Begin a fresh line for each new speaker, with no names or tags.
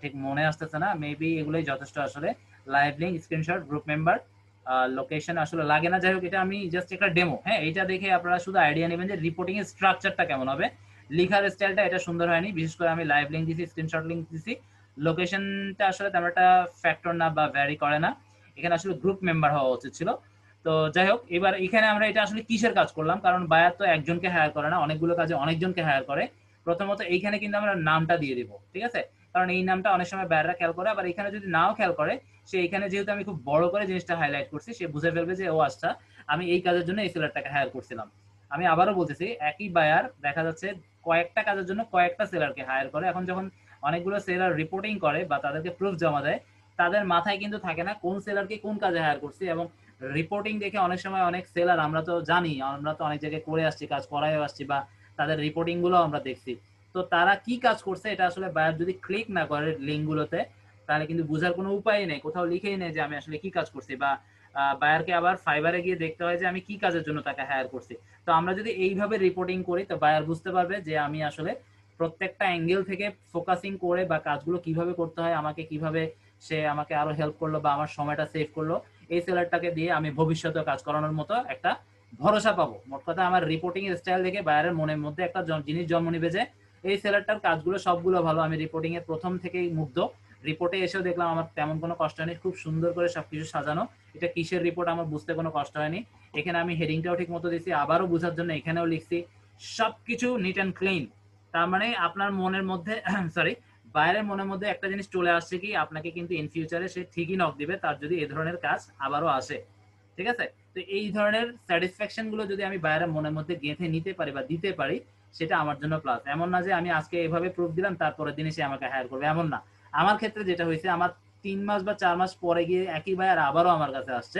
ঠিক মনে আসতেছে না, মেবি এগুলোই যথেষ্ট আসলে। Live link, screenshot, group member, location আসলে লাগে না। যাই হোক, এটা আমি জাস্ট একটা ডেমো। হ্যাঁ, এটা দেখে আপনারা শুধু আইডিয়া নেবেন যে রিপোর্টিং এর স্ট্রাকচারটা কেমন হবে। লিখার স্টাইলটা এটা সুন্দর হয়নি, বিশেষ করে আমি লাইভ লিঙ্ক দিছি, স্ক্রিনশট লিঙ্ক দিছি। লোকেশনটা আসলে তেমন একটা ফ্যাক্টর না বা ভ্যারি করে না। এখানে আসলে গ্রুপ মেম্বার হওয়া উচিত ছিল। তো যাই হোক, এবার এখানে আমরা এটা আসলে কিসের কাজ করলাম, কারণ বায়ার তো একজনকে হায়ার করে না, অনেকগুলো কাজে অনেকজনকে হায়ার করে। প্রথমত এইখানে কিন্তু আমরা নামটা দিয়ে দিব, ঠিক আছে? কারণ এই নামটা অনেক সময় বায়াররা খেয়াল করে, আবার এখানে যদি নাও খেয়াল করে, সে এখানে যেহেতু আমি খুব বড় করে জিনিসটা হাইলাইট করছি, সে বুঝে ফেলবে যে ও আচ্ছা, আমি এই কাজের জন্য এই সেলারটাকে হায়ার করছিলাম। আমি আবারও বলতেছি, একই বায়ার দেখা যাচ্ছে কয়েকটা কাজের জন্য কয়েকটা সেলারকে হায়ার করে। এখন যখন অনেকগুলো সেলার রিপোর্টিং করে বা তাদেরকে প্রুফ জমা দেয়, তাদের মাথায় কিন্তু থাকে না কোন সেলারকে কোন কাজে হায়ার করছি। এবং রিপোর্টিং দেখে অনেক সময় অনেক সেলার, আমরা তো জানি, আমরা তো অনেক জায়গায় করে আসছি, কাজ করাইও আসছি, বা তাদের রিপোর্টিং গুলো আমরা দেখছি। তো তারা কি কাজ করছে এটা আসলে বায়ার যদি ক্লিক না করে লিঙ্ক গুলোতে, তাহলে কিন্তু বোঝার কোনো উপায় নেই, কোথাও লিখেই নেই যে আমি আসলে কি কাজ করছি। বা বায়ারকে আবার ফাইবারে গিয়ে দেখতে হয় যে আমি কি কাজের জন্য তাকে হায়ার করছি। তো আমরা যদি এইভাবে রিপোর্টিং করি, তো বায়ার বুঝতে পারবে যে আমি আসলে প্রত্যেকটা অ্যাঙ্গেল থেকে ফোকাসিং করে বা কাজগুলো কিভাবে করতে হয়, আমাকে কিভাবে সে আমাকে আরো হেল্প করলো বা আমার সময়টা সেভ করলো, এই সেলারটাকে দিয়ে আমি ভবিষ্যতে কাজ করানোর মতো একটা ভরসা পাবো। মোট কথা, আমার রিপোর্টিং স্টাইল দেখে বায়ারের মনের মধ্যে একটা জিনিস জন্ম নিবে যে এই সেলারটার কাজগুলো সবগুলো ভালো। আমি রিপোর্টিং এর প্রথম থেকেই মুগ্ধ। রিপোর্টে এসেও দেখলাম আমার তেমন কোনো কষ্ট হয়নি, খুব সুন্দর করে সবকিছু সাজানো। এটা কিসের রিপোর্ট আমার বুঝতে কোনো কষ্ট হয়নি। এখানে আমি হেডিংটাও ঠিক মতো দিচ্ছি, আবারও বোঝার জন্য এখানেও লিখছি, সবকিছু নিট অ্যান্ড ক্লিন। তার মানে আপনার মনের মধ্যে সরি, বাইরের মনের মধ্যে একটা জিনিস চলে আসছে কি, আপনাকে কিন্তু ইন ফিউচারে সে ঠিকই নক দিবে তার যদি এই ধরনের কাজ আবারও আসে। ঠিক আছে? তো এই ধরনের স্যাটিসফ্যাকশন গুলো যদি আমি বাইরের মনের মধ্যে গেঁথে নিতে পারি বা দিতে পারি, সেটা আমার জন্য প্লাস। এমন না যে আমি আজকে এভাবে প্রুফ দিলাম, তারপরের দিনই সে আমাকে হায়ার করবে, এমন না। আমার ক্ষেত্রে যেটা হয়েছে, আমার 3 মাস বা 4 মাস পরে গিয়ে একই বায়ার আবারও আমার কাছে আসছে।